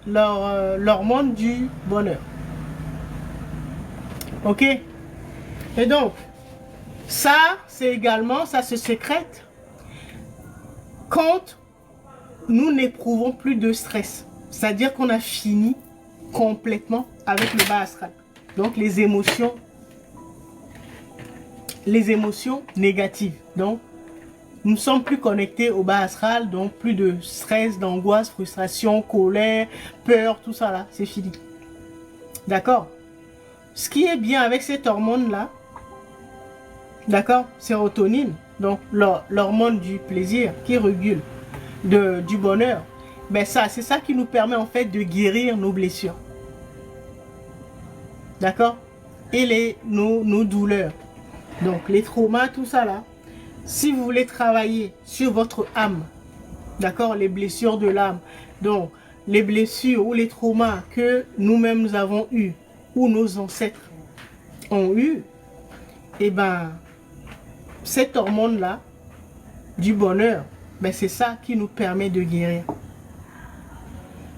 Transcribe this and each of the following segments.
l'hormone du bonheur. Ok? Et donc, ça, c'est également, ça se sécrète quand nous n'éprouvons plus de stress. C'est-à-dire qu'on a fini complètement avec le bas astral. Donc, les émotions négatives. Donc, nous ne sommes plus connectés au bas astral, donc plus de stress, d'angoisse, frustration, colère, peur, tout ça là, c'est fini. D'accord? Ce qui est bien avec cette hormone-là, d'accord, sérotonine, donc l'hormone du plaisir qui régule du bonheur, ben ça, c'est ça qui nous permet en fait de guérir nos blessures. D'accord? Et nos douleurs. Donc les traumas, tout ça là. Si vous voulez travailler sur votre âme, d'accord, les blessures de l'âme, donc les blessures ou les traumas que nous-mêmes nous avons eus, ou nos ancêtres ont eu, et ben cette hormone-là, du bonheur, ben c'est ça qui nous permet de guérir.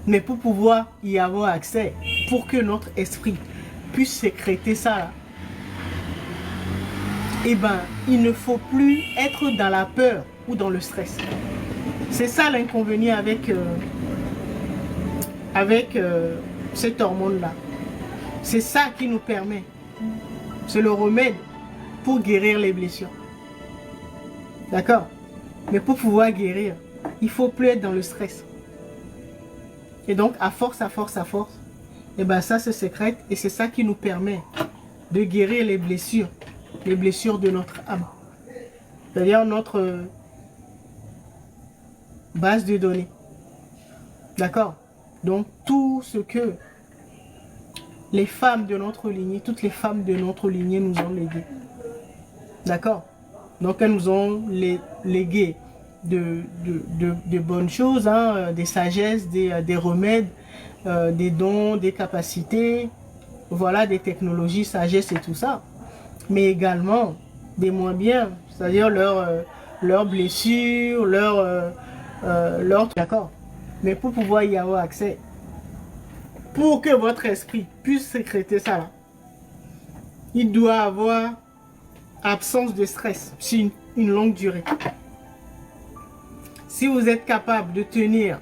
Mais pour pouvoir y avoir accès, pour que notre esprit puisse sécréter ça là, et ben il ne faut plus être dans la peur ou dans le stress. C'est ça l'inconvénient avec cette hormone-là. C'est ça qui nous permet. C'est le remède pour guérir les blessures. D'accord? Mais pour pouvoir guérir, il ne faut plus être dans le stress. Et donc, à force, et ben ça se sécrète et c'est ça qui nous permet de guérir les blessures de notre âme. C'est-à-dire notre base de données. D'accord? Donc, tout ce que les femmes de notre lignée, toutes les femmes de notre lignée nous ont légué. D'accord? Donc, elles nous ont légué de bonnes choses, hein, des sagesses, des remèdes, des dons, des capacités, voilà, des technologies, sagesse et tout ça. Mais également des moins bien, c'est-à-dire leurs blessures, leurs... D'accord? Mais pour pouvoir y avoir accès, pour que votre esprit puisse sécréter ça là, il doit avoir absence de stress sur une longue durée. Si vous êtes capable de tenir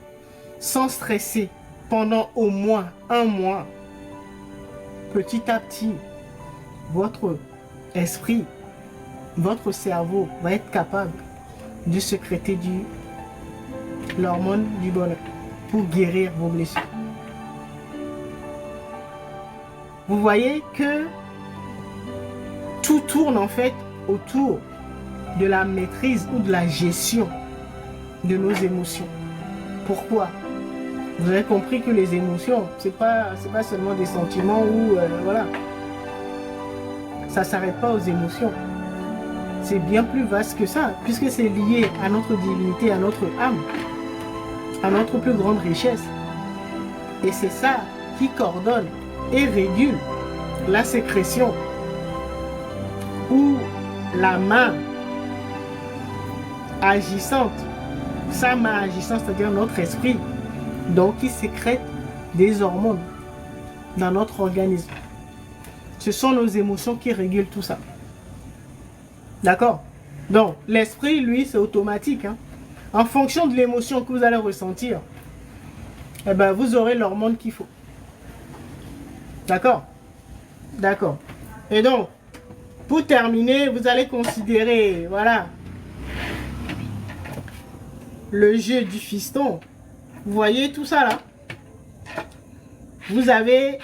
sans stresser pendant au moins un mois, petit à petit, votre esprit, votre cerveau va être capable de sécréter l'hormone du bonheur pour guérir vos blessures. Vous voyez que tout tourne en fait autour de la maîtrise ou de la gestion de nos émotions. Pourquoi? Vous avez compris que les émotions, c'est pas seulement des sentiments ou voilà. Ça s'arrête pas aux émotions. C'est bien plus vaste que ça, puisque c'est lié à notre divinité, à notre âme, à notre plus grande richesse. Et c'est ça qui coordonne et régule la sécrétion ou la main agissante, sa main agissante, c'est-à-dire notre esprit, donc qui sécrète des hormones dans notre organisme. Ce sont nos émotions qui régulent tout ça. D'accord? Donc, l'esprit, lui, c'est automatique. Hein? En fonction de l'émotion que vous allez ressentir, eh ben, vous aurez l'hormone qu'il faut. D'accord? D'accord. Et donc, pour terminer, vous allez considérer, voilà, le jeu du fiston. Vous voyez tout ça là? Vous avez,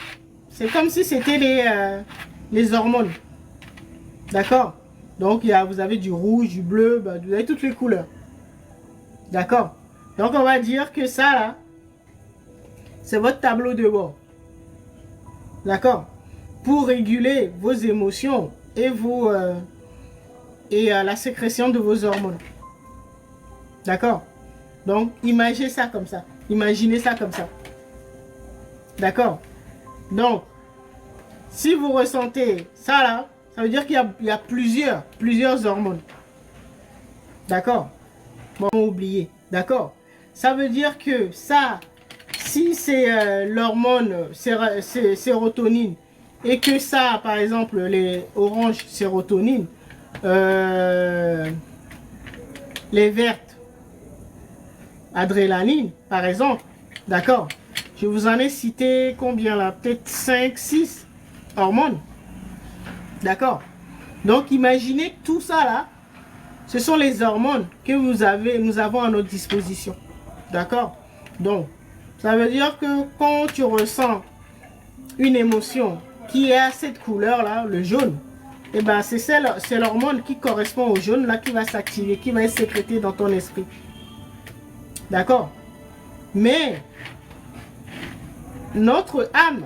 c'est comme si c'était les hormones. D'accord? Donc, vous avez du rouge, du bleu, bah, vous avez toutes les couleurs. D'accord? Donc, on va dire que ça là, c'est votre tableau de bord. D'accord? Pour réguler vos émotions et la sécrétion de vos hormones. D'accord? Donc, imaginez ça comme ça. Imaginez ça comme ça. D'accord? Donc, si vous ressentez ça là, ça veut dire qu'il y a plusieurs hormones. D'accord? Bon, oubliez. D'accord? Ça veut dire que ça, si c'est l'hormone sérotonine et que ça, par exemple, les oranges sérotonine, les vertes adrénaline, par exemple, d'accord? Je vous en ai cité combien là? Peut-être 5, 6 hormones. D'accord? Donc imaginez que tout ça là, ce sont les hormones que nous avons à notre disposition. D'accord? Donc, ça veut dire que quand tu ressens une émotion qui a cette couleur là, le jaune, et ben c'est l'hormone qui correspond au jaune là qui va s'activer, qui va être sécrétée dans ton esprit. D'accord? Mais notre âme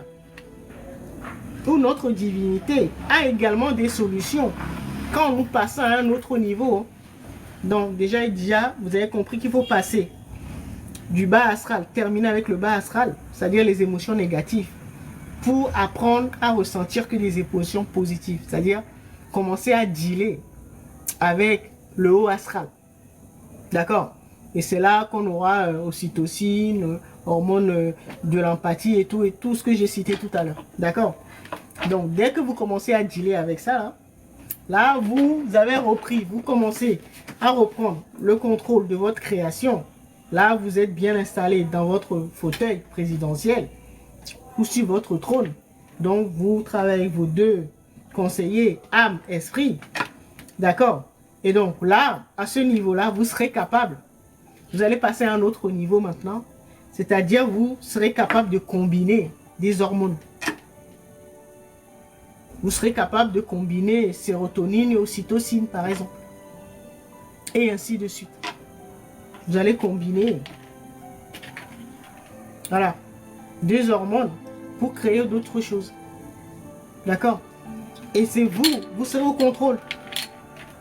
ou notre divinité a également des solutions quand nous passons à un autre niveau. Donc déjà, vous avez compris qu'il faut passer du bas astral, terminer avec le bas astral, c'est-à-dire les émotions négatives, pour apprendre à ressentir que des émotions positives, c'est-à-dire commencer à dealer avec le haut astral. D'accord? Et c'est là qu'on aura ocytocine, hormones de l'empathie et tout ce que j'ai cité tout à l'heure. D'accord? Donc, dès que vous commencez à dealer avec ça, là, vous avez repris, vous commencez à reprendre le contrôle de votre création. Là, vous êtes bien installé dans votre fauteuil présidentiel ou sur votre trône. Donc, vous travaillez avec vos deux conseillers, âme, esprit. D'accord? Et donc, là, à ce niveau-là, vous serez capable. Vous allez passer à un autre niveau maintenant. C'est-à-dire, vous serez capable de combiner des hormones. Vous serez capable de combiner sérotonine et ocytocine, par exemple. Et ainsi de suite. Vous allez combiner, voilà, deux hormones pour créer d'autres choses. D'accord? Et c'est vous serez au contrôle.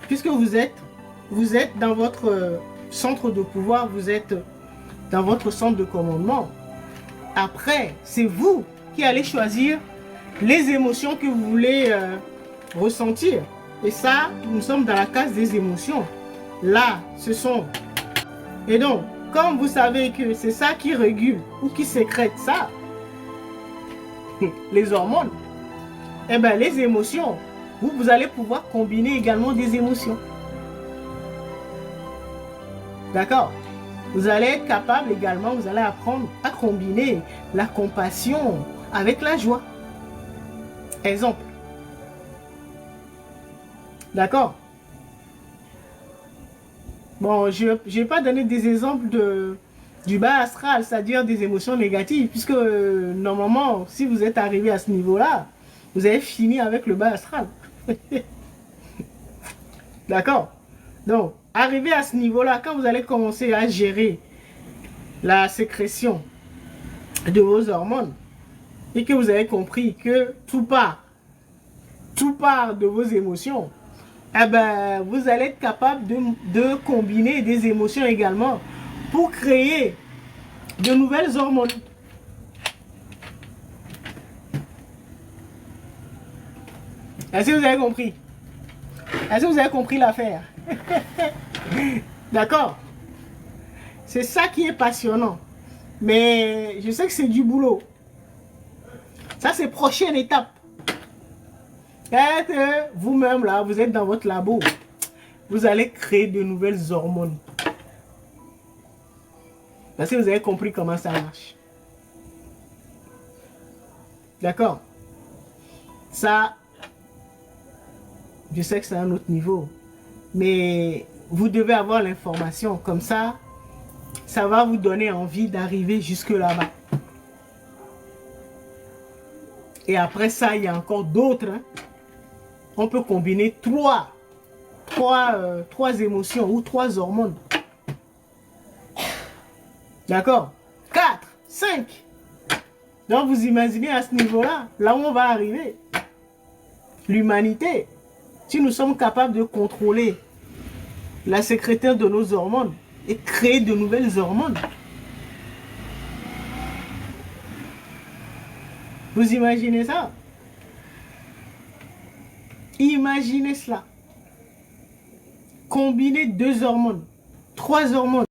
Puisque vous êtes dans votre centre de pouvoir, vous êtes dans votre centre de commandement. Après, c'est vous qui allez choisir les émotions que vous voulez ressentir. Et ça, nous sommes dans la case des émotions. Là, ce sont... Et donc, comme vous savez que c'est ça qui régule ou qui sécrète ça, les hormones, eh bien, les émotions, vous allez pouvoir combiner également des émotions. D'accord? Vous allez être capable également, vous allez apprendre à combiner la compassion avec la joie. Exemple. D'accord? Bon, je ne vais pas donner des exemples du bas astral, c'est-à-dire des émotions négatives, puisque normalement, si vous êtes arrivé à ce niveau-là, vous avez fini avec le bas astral. D'accord? Donc, arrivé à ce niveau-là, quand vous allez commencer à gérer la sécrétion de vos hormones, et que vous avez compris que tout part de vos émotions, eh ben, vous allez être capable de combiner des émotions également pour créer de nouvelles hormones. Est-ce que vous avez compris? Est-ce que vous avez compris l'affaire? D'accord? C'est ça qui est passionnant. Mais je sais que c'est du boulot. Ça, c'est prochaine étape. Vous-même, là, vous êtes dans votre labo. Vous allez créer de nouvelles hormones. Parce que vous avez compris comment ça marche. D'accord? Ça, je sais que c'est un autre niveau. Mais vous devez avoir l'information. Comme ça, ça va vous donner envie d'arriver jusque là-bas. Et après ça, il y a encore d'autres. Hein. On peut combiner trois émotions ou 3 hormones. D'accord? 4, 5. Donc vous imaginez à ce niveau-là, là où on va arriver. L'humanité, si nous sommes capables de contrôler la sécrétion de nos hormones et créer de nouvelles hormones. Vous imaginez ça? Imaginez cela. Combiner 2 hormones, 3 hormones.